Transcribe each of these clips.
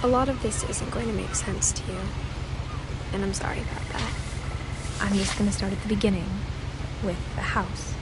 A lot of this isn't going to make sense to you, and I'm sorry about that. I'm just going to start at the beginning, with the house.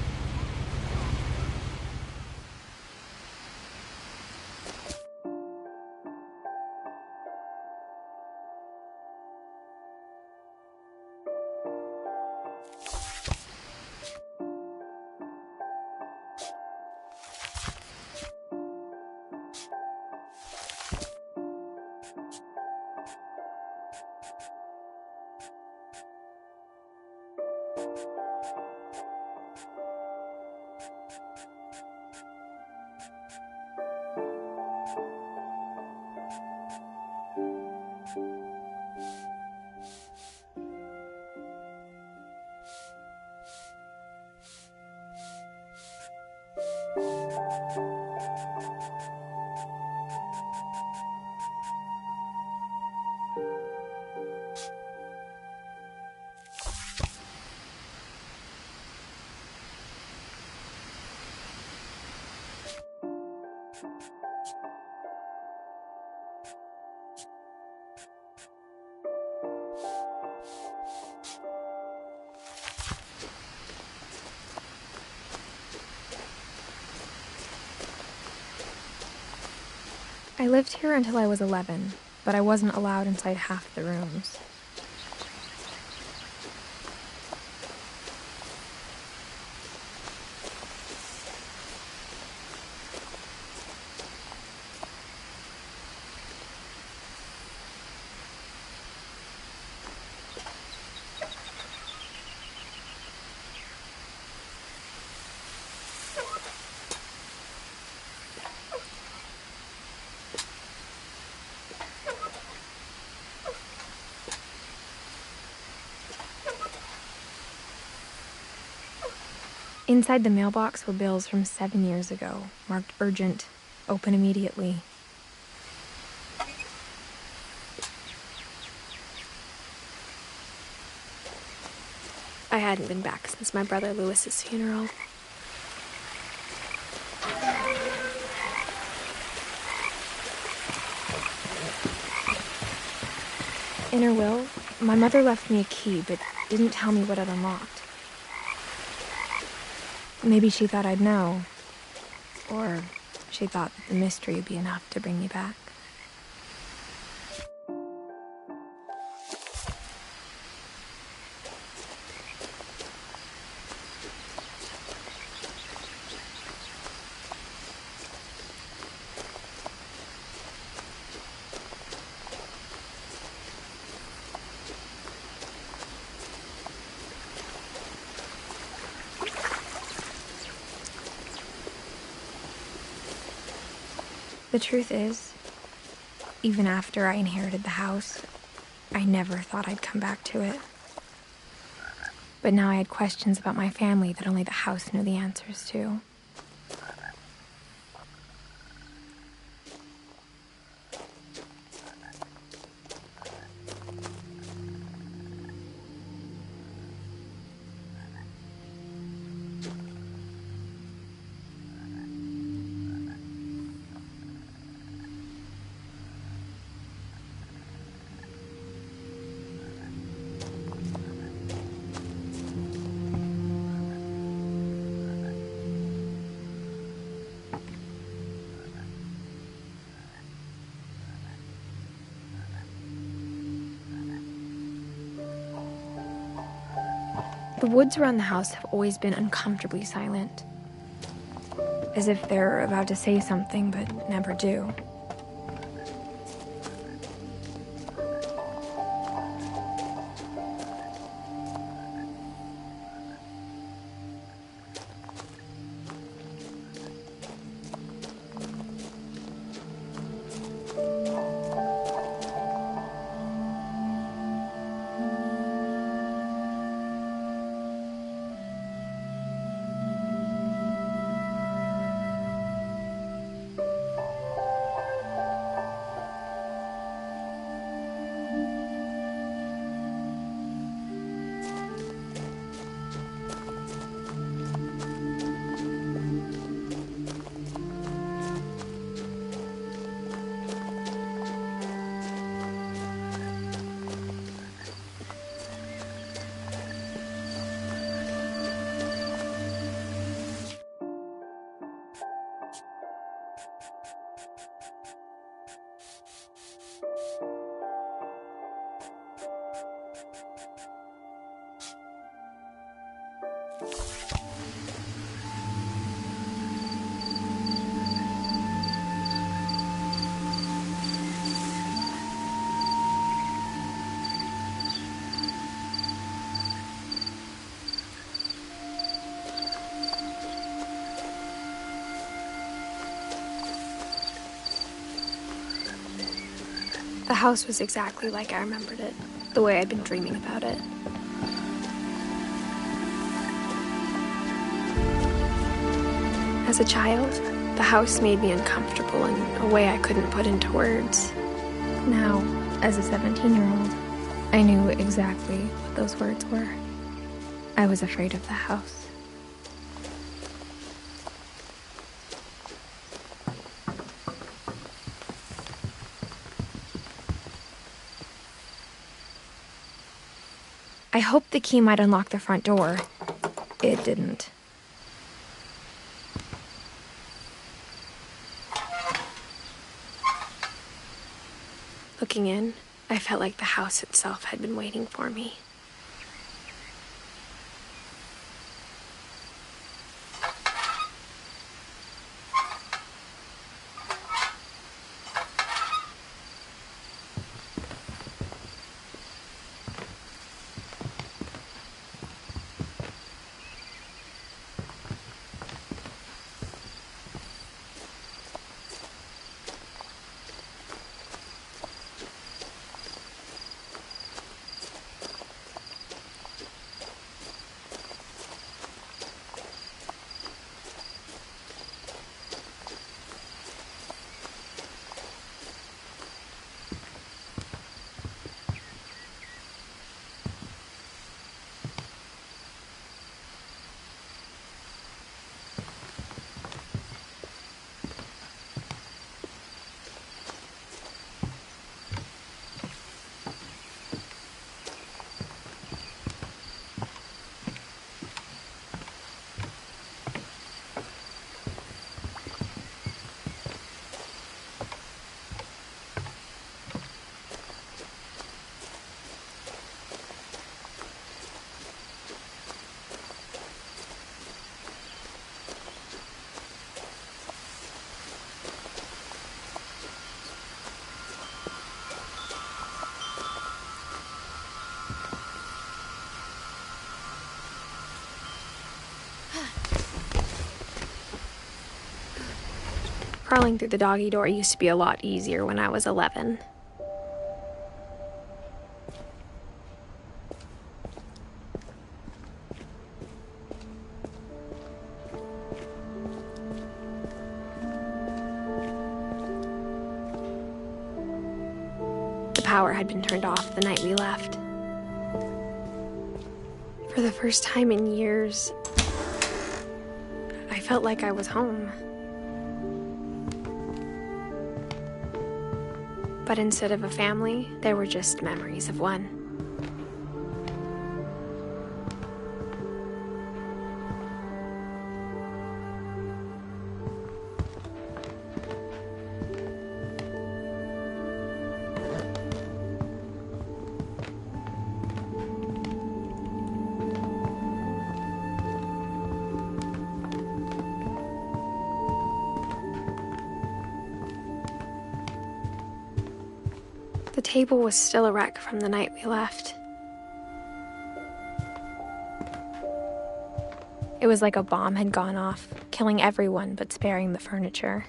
I lived here until I was 11, but I wasn't allowed inside half the rooms. Inside the mailbox were bills from 7 years ago, marked urgent, open immediately. I hadn't been back since my brother Lewis's funeral. In her will, my mother left me a key, but didn't tell me what it unlocked. Maybe she thought I'd know. Or she thought that the mystery would be enough to bring me back. The truth is, even after I inherited the house, I never thought I'd come back to it. But now I had questions about my family that only the house knew the answers to. The woods around the house have always been uncomfortably silent, as if they're about to say something but never do. The house was exactly like I remembered it, the way I'd been dreaming about it. As a child, the house made me uncomfortable in a way I couldn't put into words. Now, as a 17-year-old, I knew exactly what those words were. I was afraid of the house. I hoped the key might unlock the front door. It didn't. Looking in, I felt like the house itself had been waiting for me. Crawling through the doggy door used to be a lot easier when I was 11. The power had been turned off the night we left. For the first time in years, I felt like I was home. But instead of a family, there were just memories of one. The table was still a wreck from the night we left. It was like a bomb had gone off, killing everyone but sparing the furniture.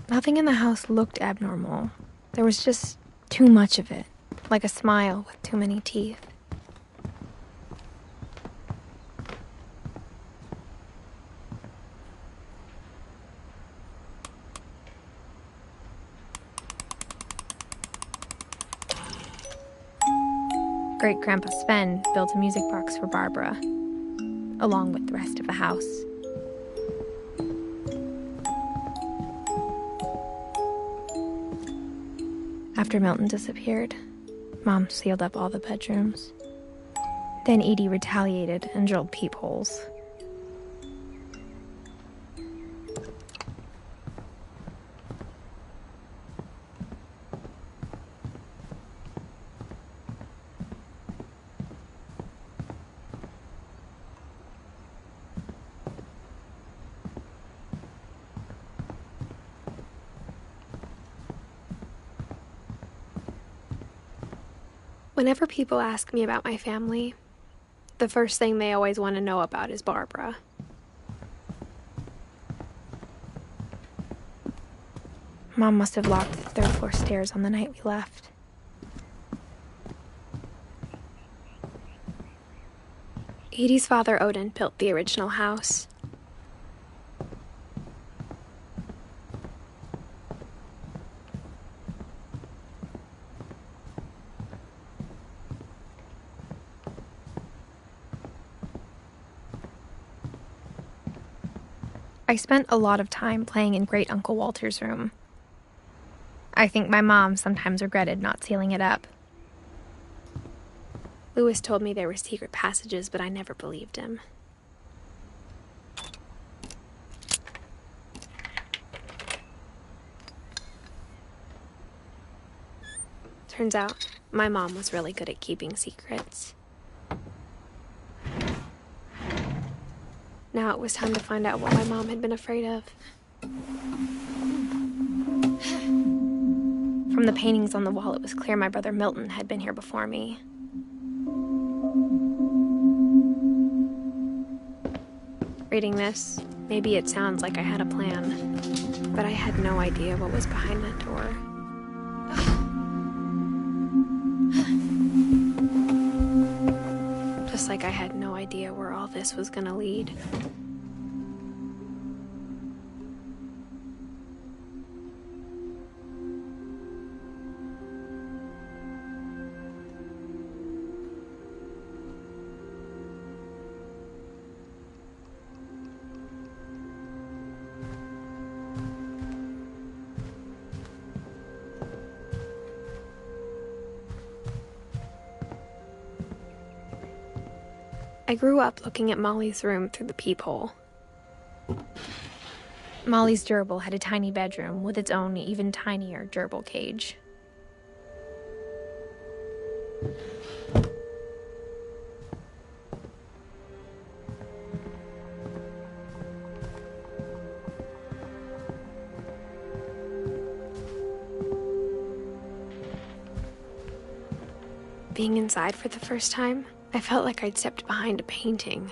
Nothing in the house looked abnormal. There was just too much of it, like a smile with too many teeth. Great-Grandpa Sven built a music box for Barbara, along with the rest of the house. After Milton disappeared, Mom sealed up all the bedrooms. Then Edie retaliated and drilled peepholes. Whenever people ask me about my family, the first thing they always want to know about is Barbara. Mom must have locked the third floor stairs on the night we left. Edie's father, Odin, built the original house. I spent a lot of time playing in Great Uncle Walter's room. I think my mom sometimes regretted not sealing it up. Louis told me there were secret passages, but I never believed him. Turns out, my mom was really good at keeping secrets. Now it was time to find out what my mom had been afraid of. From the paintings on the wall, it was clear my brother Milton had been here before me. Reading this, maybe it sounds like I had a plan, but I had no idea what was behind that door. Just like I had no idea where all this was gonna lead. I grew up looking at Molly's room through the peephole. Molly's gerbil had a tiny bedroom with its own even tinier gerbil cage. Being inside for the first time, I felt like I'd stepped behind a painting.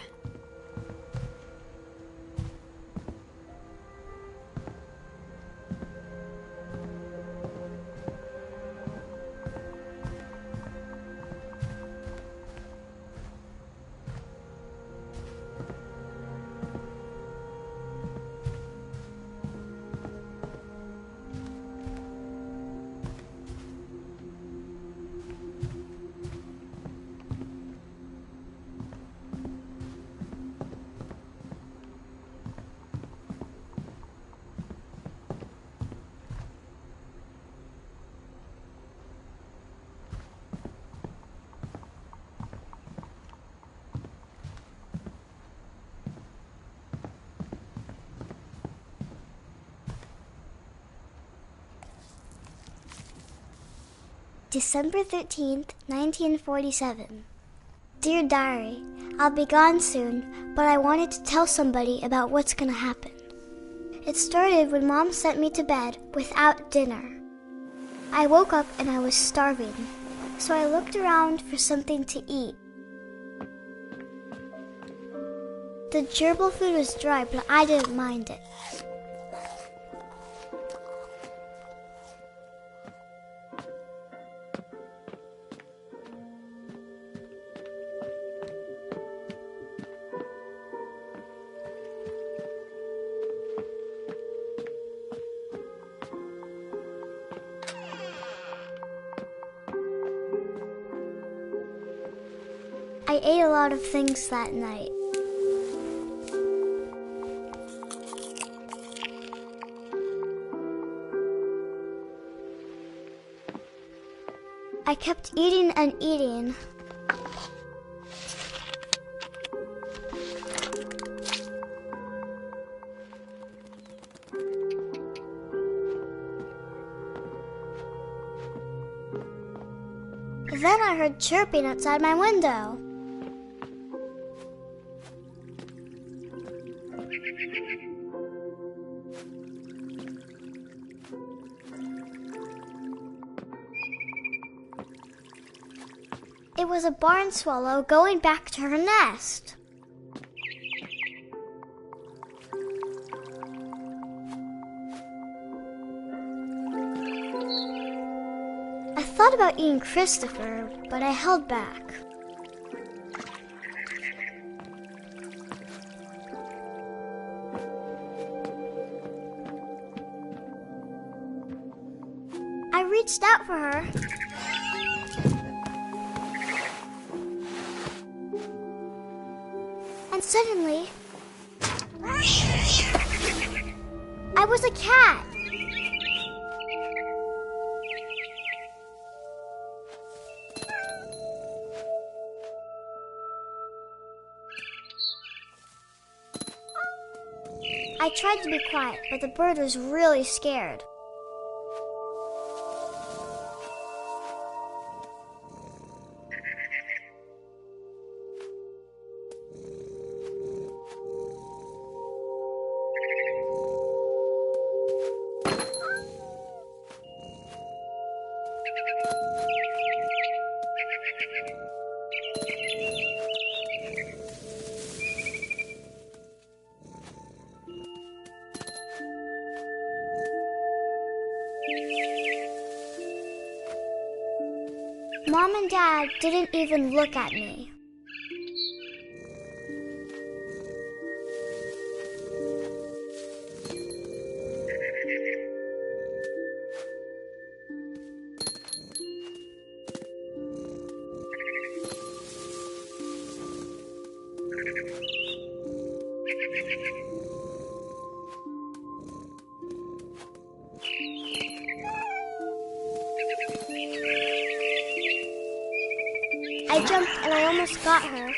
December 13th, 1947. Dear Diary, I'll be gone soon, but I wanted to tell somebody about what's gonna happen. It started when Mom sent me to bed without dinner. I woke up and I was starving, so I looked around for something to eat. The gerbil food was dry, but I didn't mind it. I ate a lot of things that night. I kept eating and eating. Then I heard chirping outside my window. It was a barn swallow going back to her nest. I thought about eating Christopher, but I held back. I reached out for her. And suddenly, I was a cat. I tried to be quiet, but the bird was really scared. Mom and Dad didn't even look at me. I jumped and I almost got her.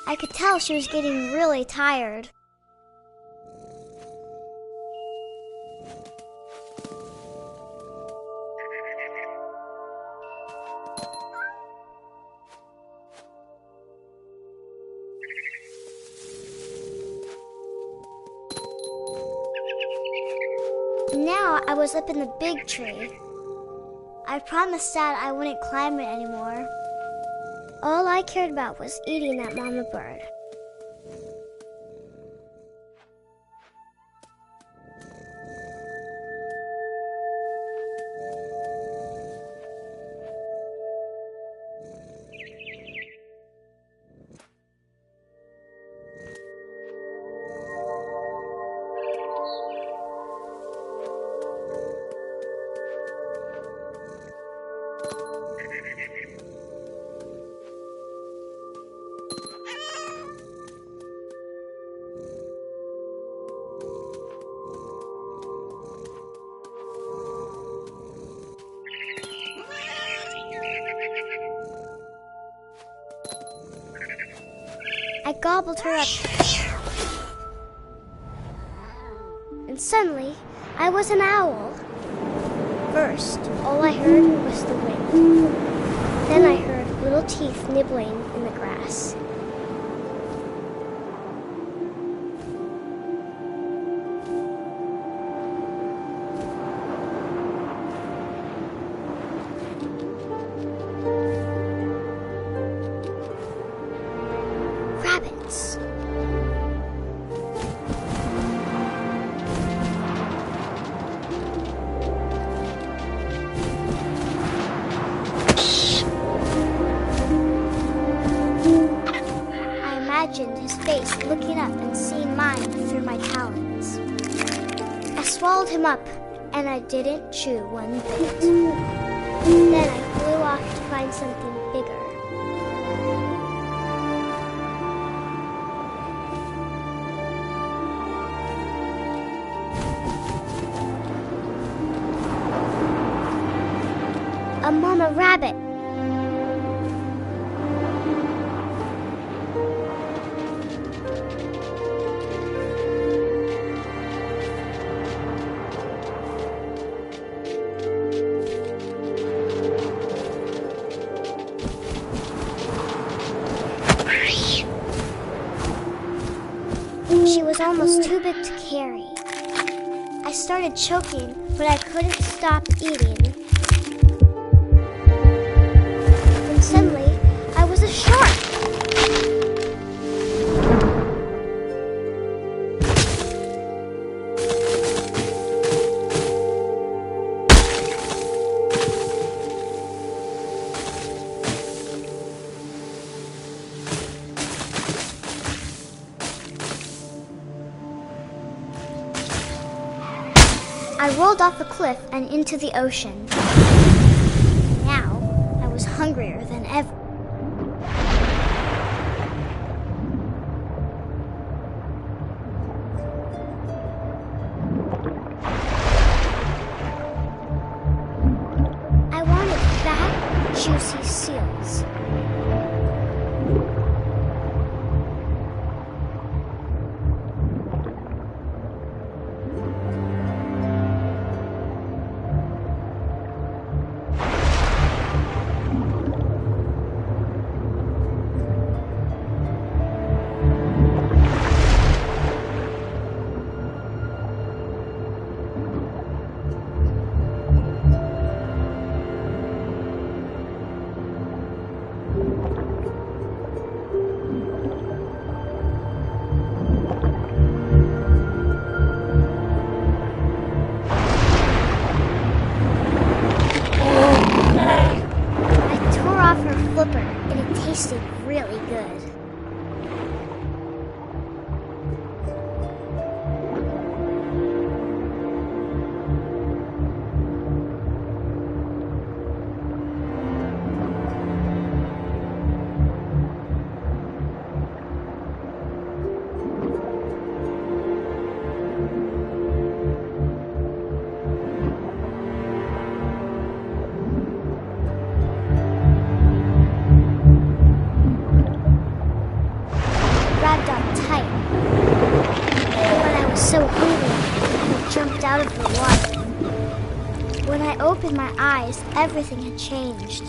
I could tell she was getting really tired. Now I was up in the big tree. I promised Dad I wouldn't climb it anymore. All I cared about was eating that mama bird. I gobbled her up. And suddenly, I was an owl. First, all I heard was the wind. Then I heard little teeth nibbling in the grass. Rabbits. I imagined his face looking up and seeing mine through my talons. I swallowed him up, and I didn't chew one bit. Then I flew off to find something bigger. A mama rabbit. almost too big to carry. I started choking, but I couldn't stop eating. And suddenly, I was a shark. I rolled off the cliff and into the ocean. Now, I was hungrier than ever. I wanted fat, juicy seals. Tasted really good. So hungry, I jumped out of the water. When I opened my eyes, everything had changed.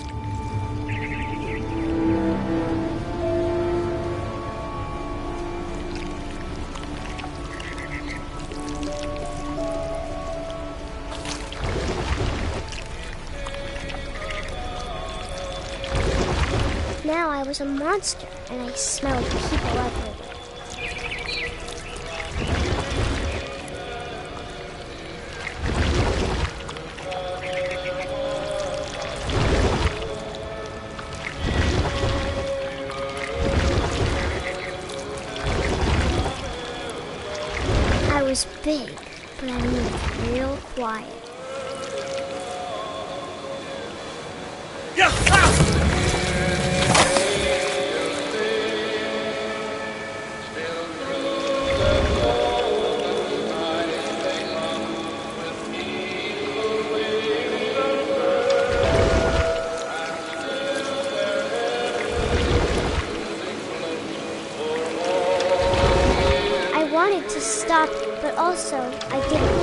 Now I was a monster, and I smelled people everywhere. I was big, but I moved real quiet. I wanted to stop, but also I didn't.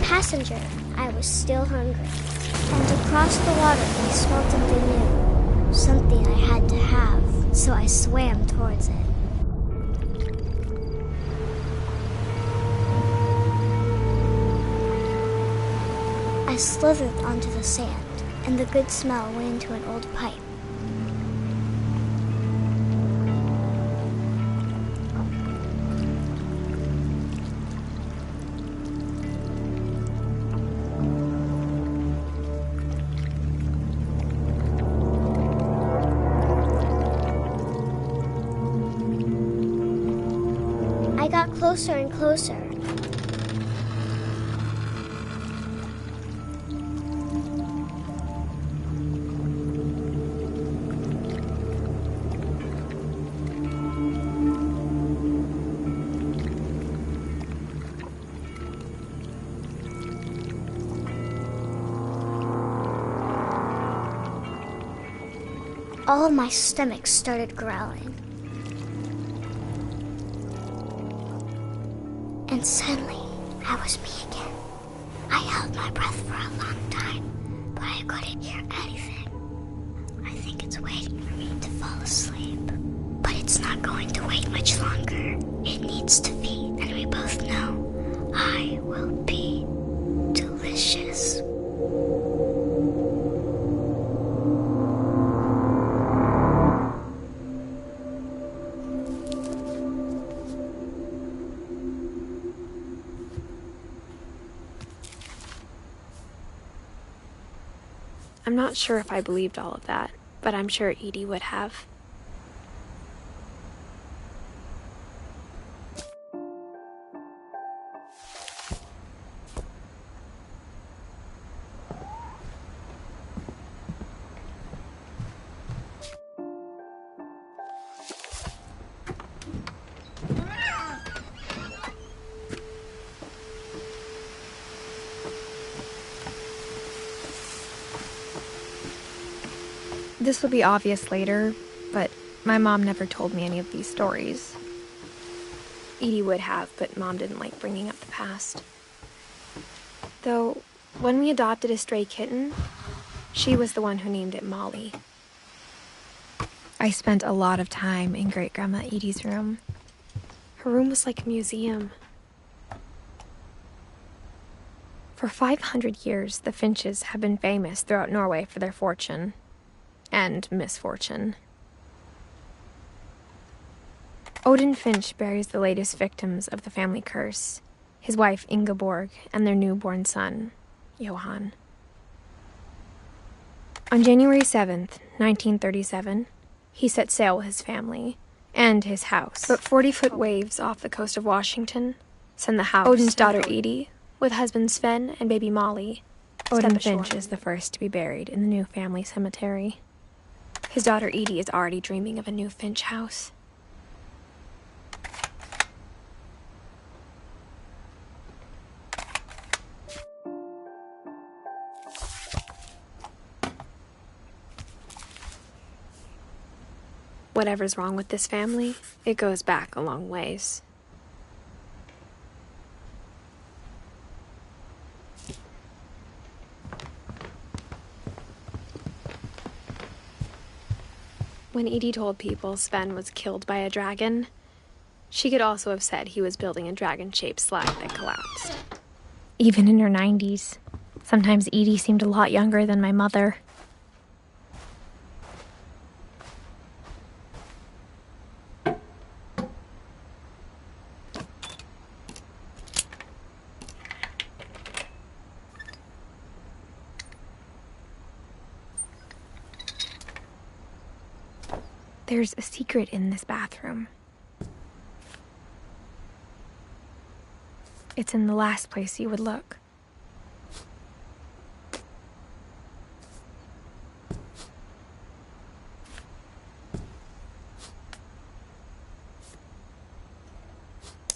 Passenger, I was still hungry, and across the water I smelled something new, something I had to have, so I swam towards it. I slithered onto the sand, and the good smell went into an old pipe. I got closer and closer. All of my stomach started growling. And suddenly, I was me again. I held my breath for a long time, but I couldn't hear anything. I think it's waiting for me to fall asleep. But it's not going to wait much longer. It needs to be, and we both know I will be delicious. I'm not sure if I believed all of that, but I'm sure Edie would have. This will be obvious later, but my mom never told me any of these stories. Edie would have, but Mom didn't like bringing up the past. Though, when we adopted a stray kitten, she was the one who named it Molly. I spent a lot of time in Great-Grandma Edie's room. Her room was like a museum. For 500 years, the Finches have been famous throughout Norway for their fortune. And misfortune. Odin Finch buries the latest victims of the family curse, his wife Ingeborg and their newborn son, Johan. On January 7th, 1937, he set sail with his family and his house. But 40-foot waves off the coast of Washington send the house. Odin's daughter Edie, with husband Sven and baby Molly. Odin Finch is the first to be buried in the new family cemetery. His daughter Edie is already dreaming of a new Finch house. Whatever's wrong with this family, it goes back a long ways. When Edie told people Sven was killed by a dragon, she could also have said he was building a dragon-shaped slide that collapsed. Even in her 90s, sometimes Edie seemed a lot younger than my mother. There's a secret in this bathroom. It's in the last place you would look.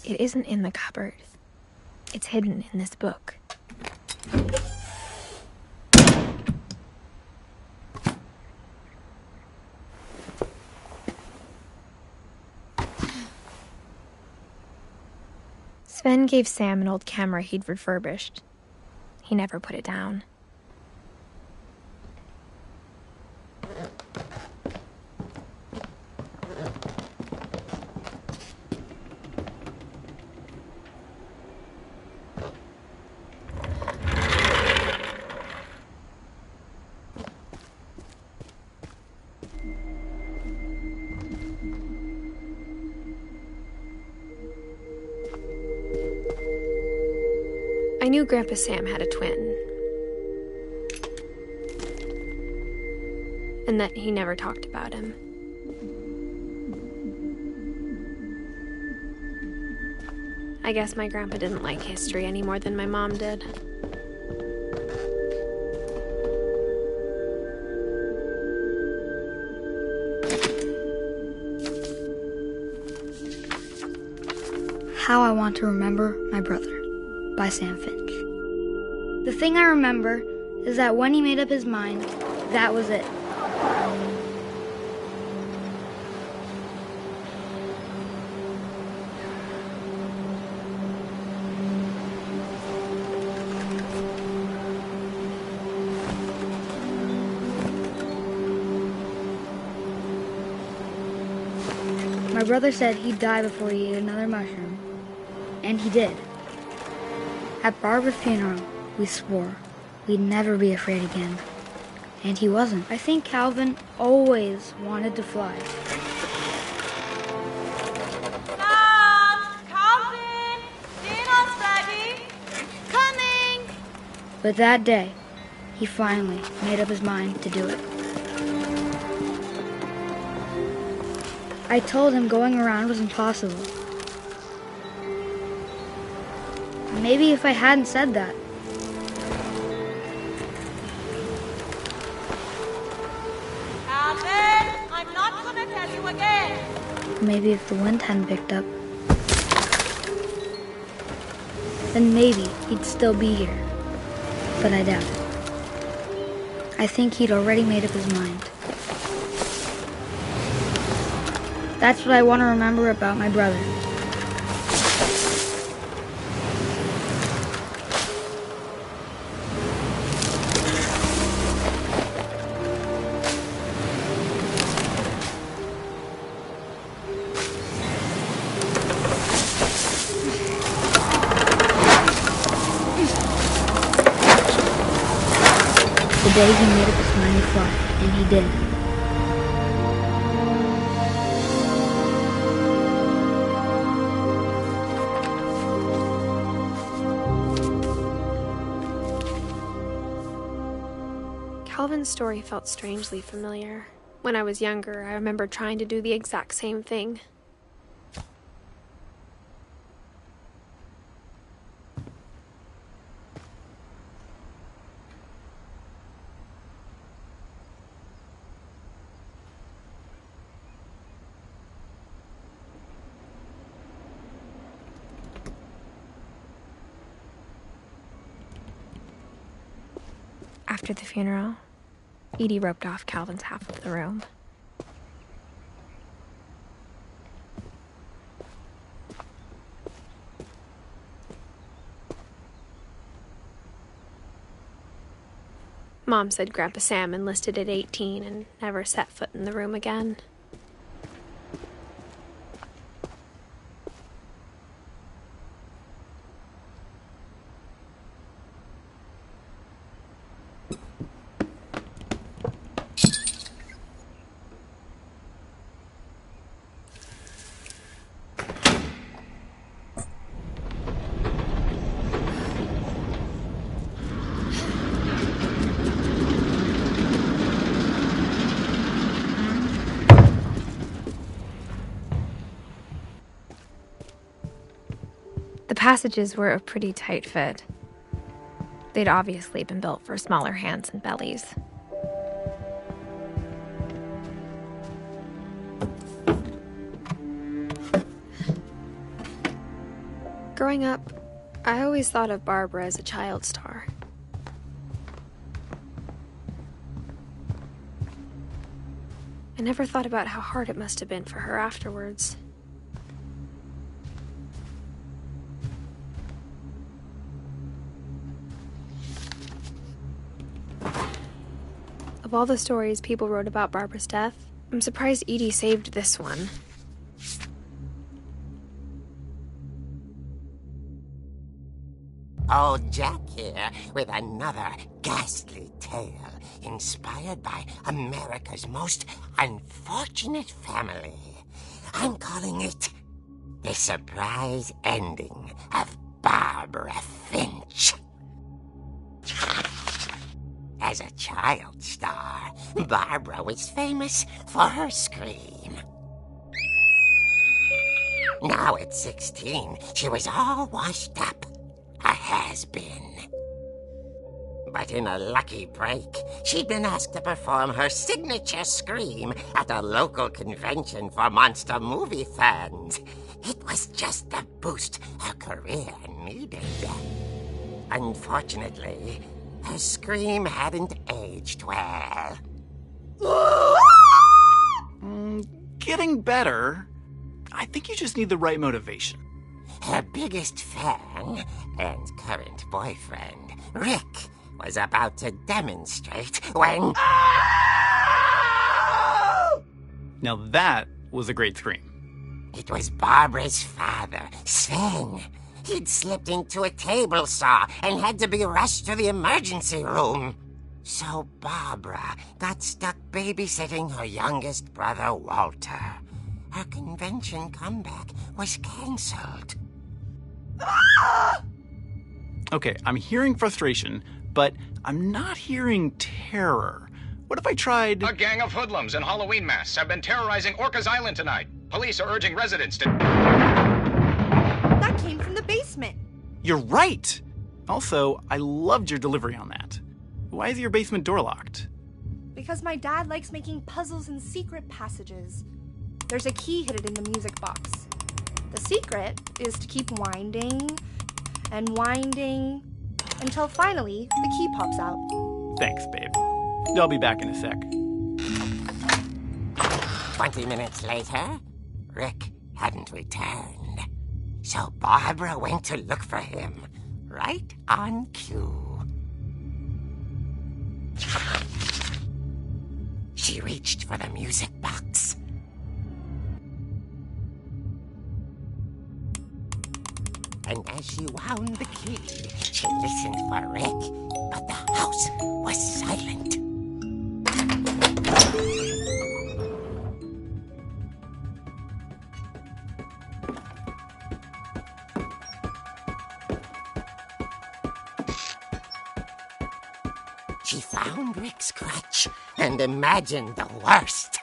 It isn't in the cupboard. It's hidden in this book. Sven gave Sam an old camera he'd refurbished. He never put it down. I knew Grandpa Sam had a twin, and that he never talked about him. I guess my grandpa didn't like history any more than my mom did. How I Want to Remember My Brother by Sam Finch. The thing I remember is that when he made up his mind, that was it. My brother said he'd die before he ate another mushroom. And he did. At Barbara's funeral, we swore we'd never be afraid again. And he wasn't. I think Calvin always wanted to fly. Mom! Calvin! Dinner's ready! Coming! But that day, he finally made up his mind to do it. I told him going around was impossible. Maybe if I hadn't said that. Calvin! I'm not gonna tell you again! Maybe if the wind hadn't picked up, then maybe he'd still be here. But I doubt it. I think he'd already made up his mind. That's what I want to remember about my brother. The day he made up his mind to fly, and he did. Calvin's story felt strangely familiar. When I was younger, I remember trying to do the exact same thing. After the funeral, Edie roped off Calvin's half of the room. Mom said Grandpa Sam enlisted at 18 and never set foot in the room again. The passages were a pretty tight fit. They'd obviously been built for smaller hands and bellies. Growing up, I always thought of Barbara as a child star. I never thought about how hard it must have been for her afterwards. Of all the stories people wrote about Barbara's death, I'm surprised Edie saved this one. Old Jack here with another ghastly tale inspired by America's most unfortunate family. I'm calling it The Surprise Ending of Barbara Finch. As a child star, Barbara was famous for her scream. Now at 16, she was all washed up. A has-been. But in a lucky break, she'd been asked to perform her signature scream at a local convention for monster movie fans. It was just the boost her career needed. Unfortunately, her scream hadn't aged well. Getting better. I think you just need the right motivation. Her biggest fan and current boyfriend, Rick, was about to demonstrate when... Now that was a great scream. It was Barbara's father, Sven. He'd slipped into a table saw and had to be rushed to the emergency room. So Barbara got stuck babysitting her youngest brother, Walter. Her convention comeback was cancelled. Okay, I'm hearing frustration, but I'm not hearing terror. What if I tried... A gang of hoodlums in Halloween masks have been terrorizing Orcas Island tonight. Police are urging residents to... That came from the basement. You're right! Also, I loved your delivery on that. Why is your basement door locked? Because my dad likes making puzzles and secret passages. There's a key hidden in the music box. The secret is to keep winding and winding until finally the key pops out. Thanks, babe. I'll be back in a sec. 20 minutes later, Rick hadn't returned. So Barbara went to look for him, right on cue. She reached for the music box. And as she wound the key, she listened for Rick, but the house was silent. She found Rick's crutch and imagined the worst.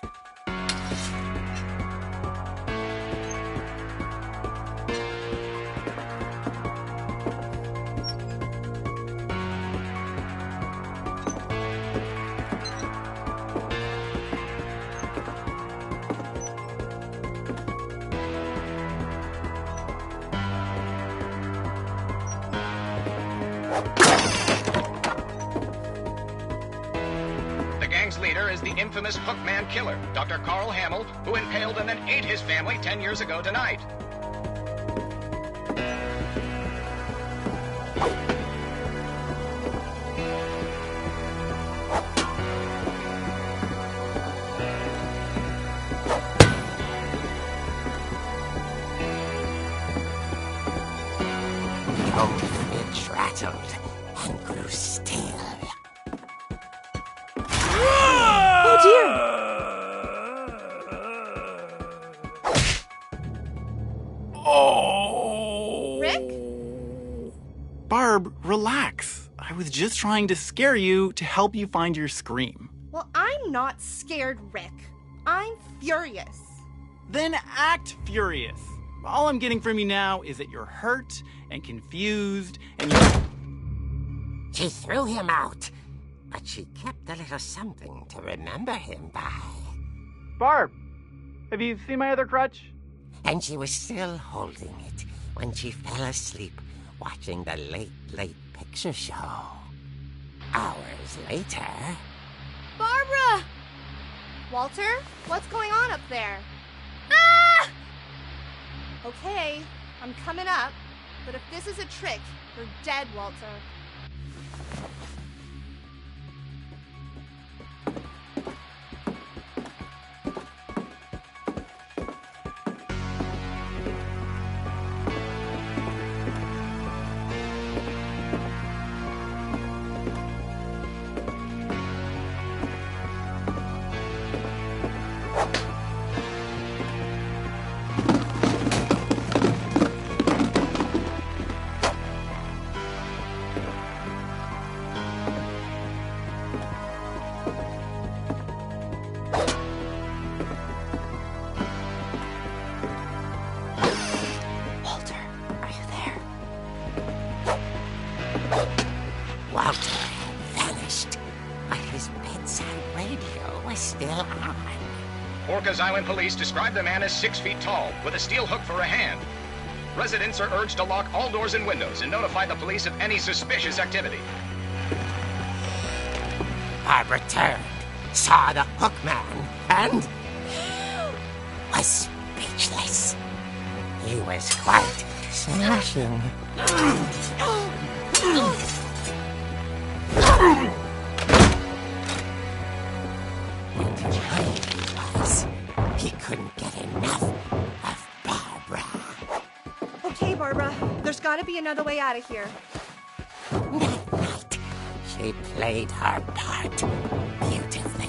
Leader is the infamous Hookman killer, Dr. Carl Hamill, who impaled and then ate his family 10 years ago tonight. The old fridge rattled and grew still. Oh! Rick? Barb, relax. I was just trying to scare you to help you find your scream. Well, I'm not scared, Rick. I'm furious. Then act furious. All I'm getting from you now is that you're hurt and confused and you're... She threw him out, but she kept a little something to remember him by. Barb, have you seen my other crutch? And she was still holding it when she fell asleep watching the late picture show. Hours later... Barbara! Walter, what's going on up there? Ah! Okay, I'm coming up, but if this is a trick, you're dead, Walter. Rikers Island police describe the man as 6 feet tall, with a steel hook for a hand. Residents are urged to lock all doors and windows and notify the police of any suspicious activity. Barbara turned, saw the hook man, and was speechless. He was quite smashing. He couldn't get enough of Barbara. Okay, Barbara, there's gotta be another way out of here. That night, she played her part beautifully.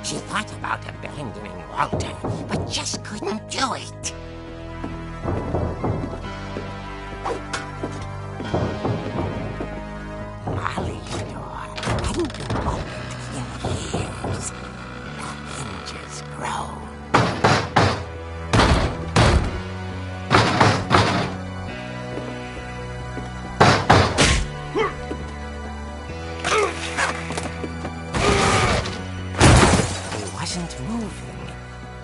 She thought about abandoning Walter, but just couldn't do it. Molly's door hadn't been opened in years. The hinges groaned. Moving,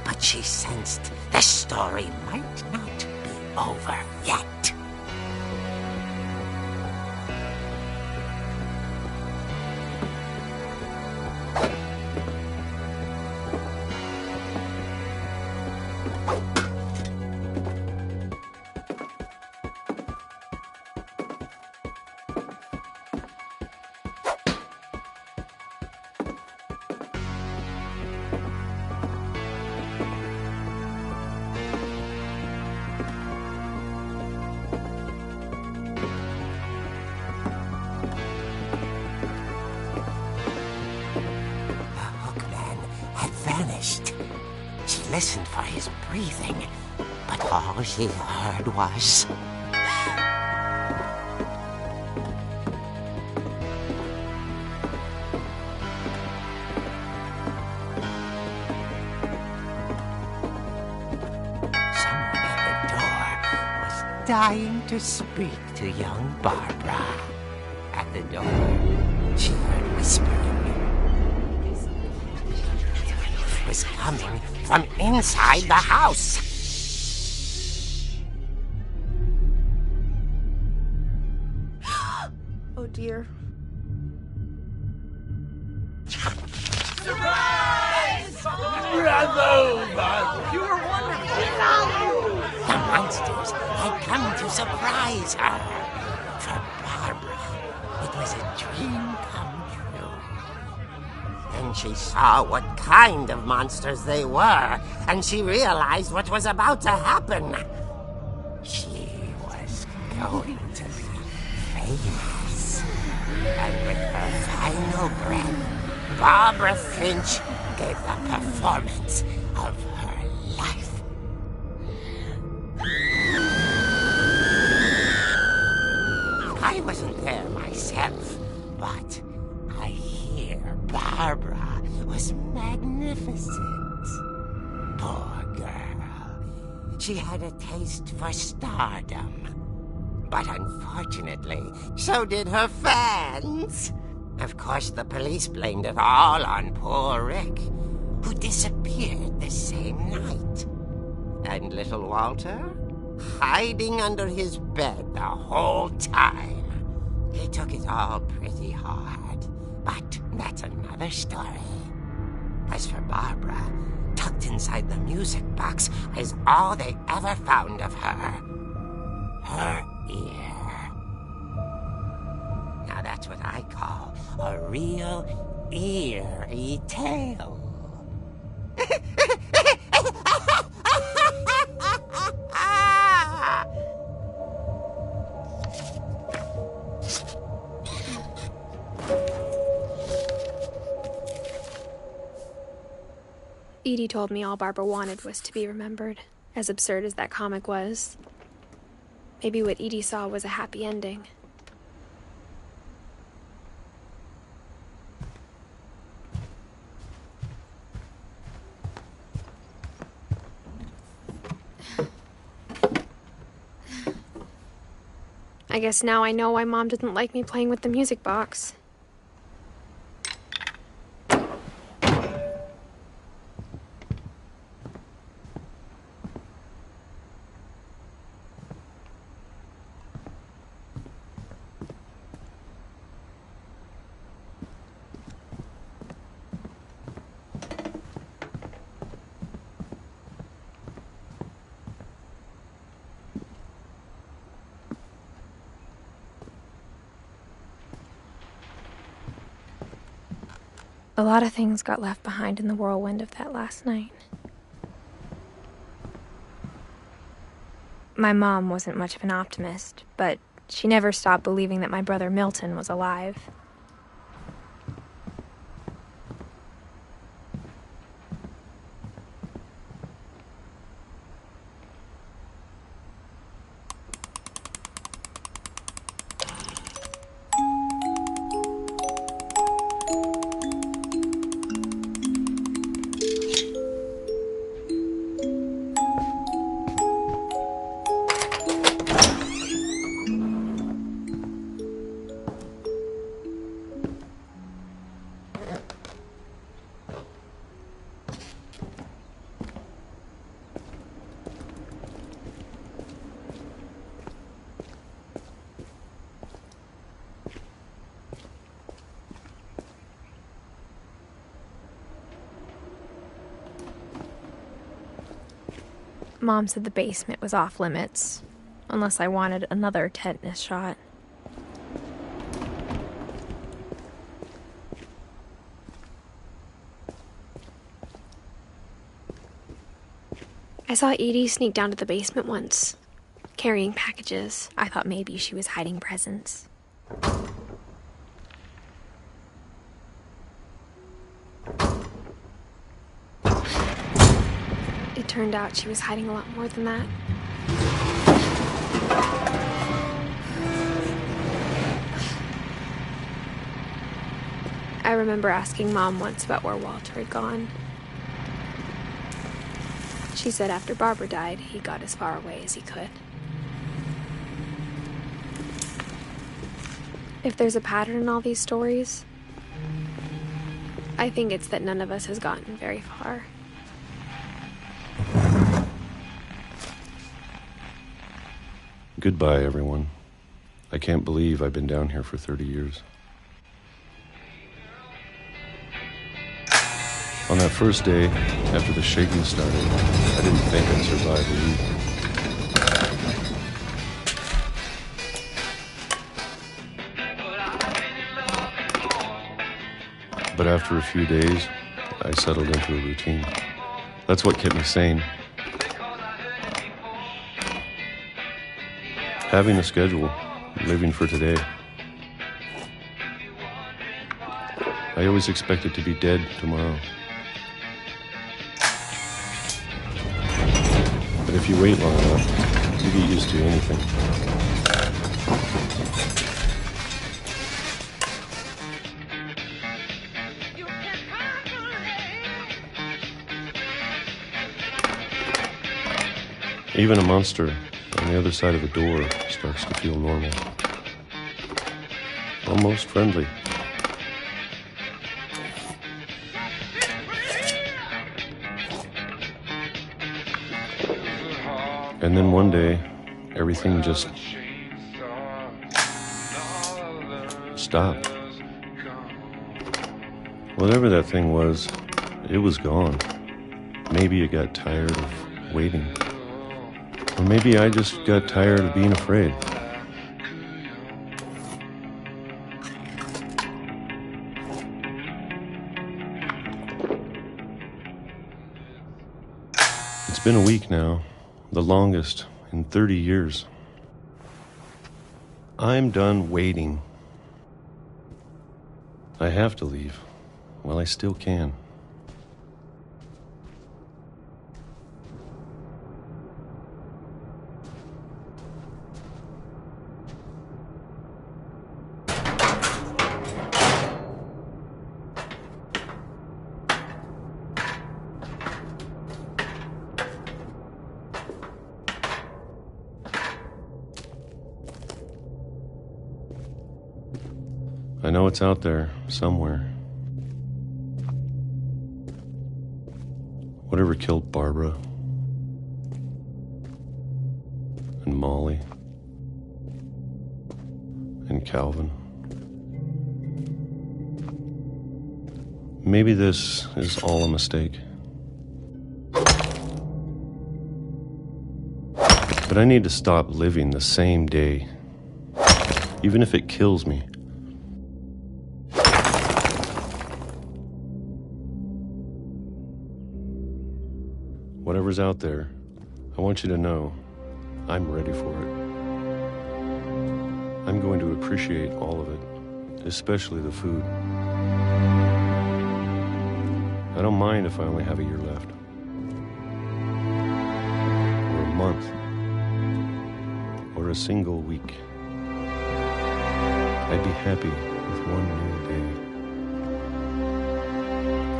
but she sensed the story might not be over yet. She listened for his breathing, but all she heard was... Someone at the door was dying to speak to young Barbara. At the door, she heard whispering. Was coming from inside the house. Oh dear. Surprise! Bravo, Barbara! You were wonderful. The monsters had come to surprise her. For Barbara, it was a dream come true. Then she saw what kind of monsters they were, and she realized what was about to happen. She was going to be famous. And with her final breath, Barbara Finch gave the performance of her life. I wasn't there myself, but I hear Barbara was magnificent. Poor girl. She had a taste for stardom. But unfortunately, so did her fans. Of course, the police blamed it all on poor Rick, who disappeared the same night. And little Walter? Hiding under his bed the whole time. He took it all pretty hard, but that's another story. As for Barbara, tucked inside the music box is all they ever found of her. Her ear. Now that's what I call a real eerie tale. Edie told me all Barbara wanted was to be remembered, as absurd as that comic was. Maybe what Edie saw was a happy ending. I guess now I know why Mom didn't like me playing with the music box. A lot of things got left behind in the whirlwind of that last night. My mom wasn't much of an optimist, but she never stopped believing that my brother Milton was alive. Mom said the basement was off limits, unless I wanted another tetanus shot. I saw Edie sneak down to the basement once, carrying packages. I thought maybe she was hiding presents. It turned out she was hiding a lot more than that. I remember asking Mom once about where Walter had gone. She said after Barbara died, he got as far away as he could. If there's a pattern in all these stories, I think it's that none of us has gotten very far. Goodbye, everyone. I can't believe I've been down here for 30 years. On that first day, after the shaking started, I didn't think I'd survive a week. But after a few days, I settled into a routine. That's what kept me sane. Having a schedule, living for today. I always expected to be dead tomorrow. But if you wait long enough, you get used to anything. Even a monster on the other side of the door starts to feel normal. Almost friendly. And then one day, everything just stopped. Whatever that thing was, it was gone. Maybe it got tired of waiting. Or maybe I just got tired of being afraid. It's been a week now, the longest in 30 years. I'm done waiting. I have to leave while I still can. I know it's out there, somewhere. Whatever killed Barbara and Molly and Calvin. Maybe this is all a mistake. But I need to stop living the same day, even if it kills me. Whatever's out there, I want you to know I'm ready for it. I'm going to appreciate all of it, especially the food. I don't mind if I only have a year left. Or a month. Or a single week. I'd be happy with one new day.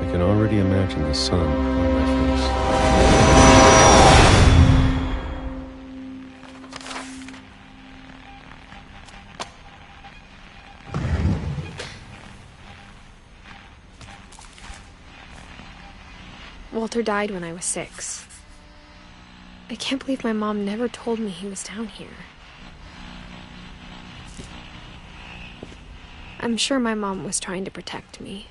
I can already imagine the sun on my face. Walter died when I was 6. I can't believe my mom never told me he was down here. I'm sure my mom was trying to protect me.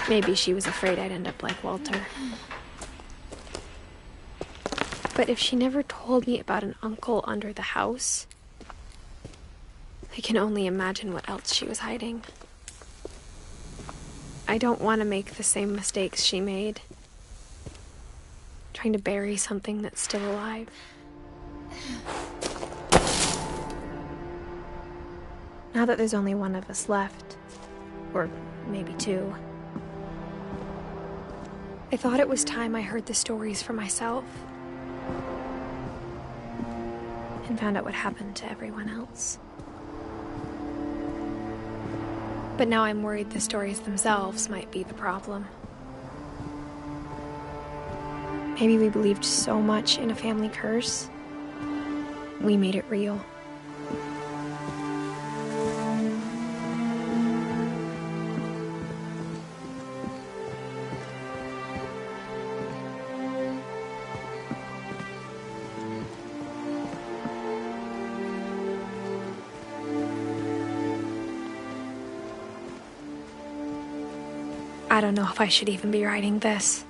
Maybe she was afraid I'd end up like Walter. But if she never told me about an uncle under the house, I can only imagine what else she was hiding. I don't want to make the same mistakes she made, trying to bury something that's still alive. Now that there's only one of us left, or maybe 2, I thought it was time I heard the stories for myself and found out what happened to everyone else. But now I'm worried the stories themselves might be the problem. Maybe we believed so much in a family curse, we made it real. I don't know if I should even be writing this.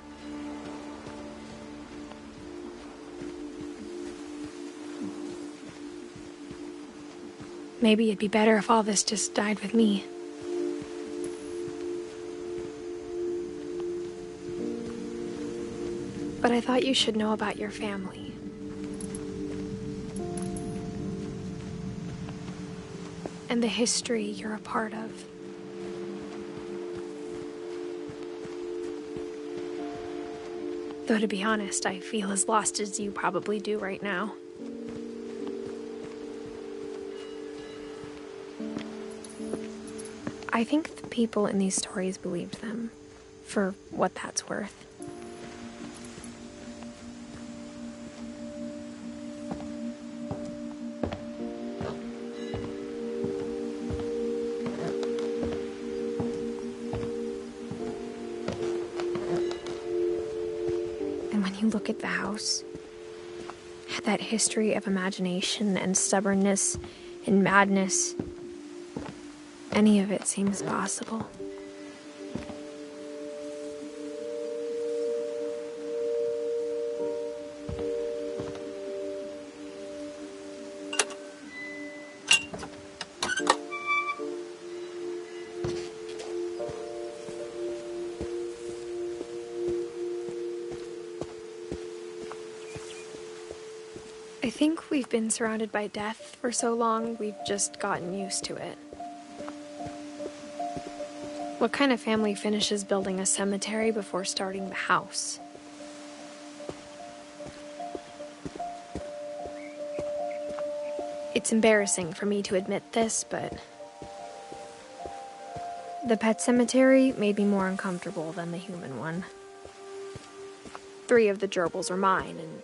Maybe it'd be better if all this just died with me. But I thought you should know about your family. And the history you're a part of. Though to be honest, I feel as lost as you probably do right now. I think the people in these stories believed them, for what that's worth. Look at the house. That history of imagination and stubbornness and madness. Any of it seems possible. I think we've been surrounded by death for so long, we've just gotten used to it. What kind of family finishes building a cemetery before starting the house? It It's embarrassing for me to admit this, but the pet cemetery made me more uncomfortable than the human one. 3 of the gerbils are mine, and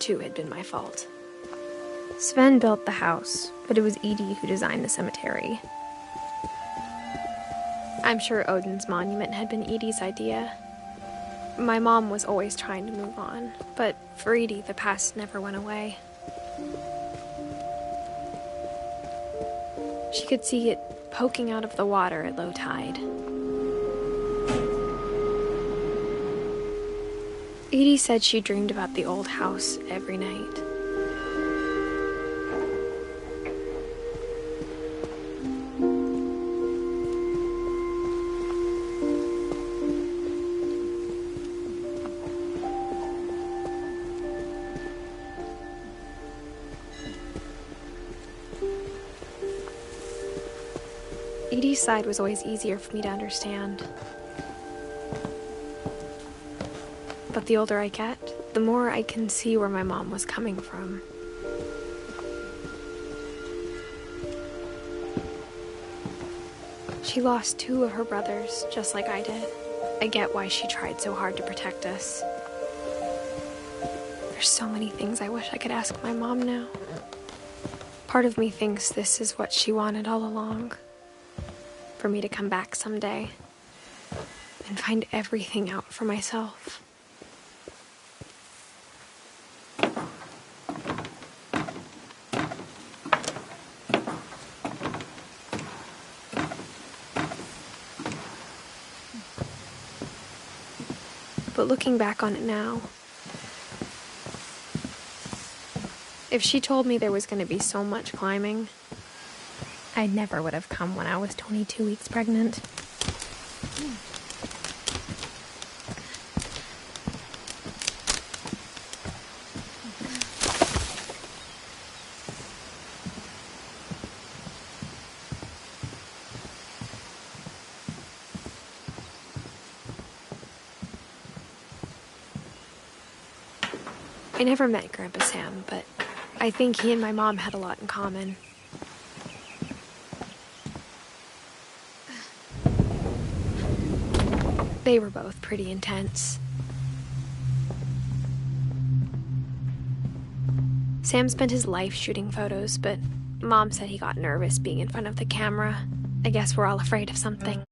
2 had been my fault. Sven built the house, but it was Edie who designed the cemetery. I'm sure Odin's monument had been Edie's idea. My mom was always trying to move on, but for Edie, the past never went away. She could see it poking out of the water at low tide. Edie said she dreamed about the old house every night. Edie's side was always easier for me to understand. But the older I get, the more I can see where my mom was coming from. She lost 2 of her brothers, just like I did. I get why she tried so hard to protect us. There's so many things I wish I could ask my mom now. Part of me thinks this is what she wanted all along. For me to come back someday and find everything out for myself. But looking back on it now, if she told me there was going to be so much climbing, I never would have come when I was 22 weeks pregnant. I never met Grandpa Sam, but I think he and my mom had a lot in common. They were both pretty intense. Sam spent his life shooting photos, but Mom said he got nervous being in front of the camera. I guess we're all afraid of something.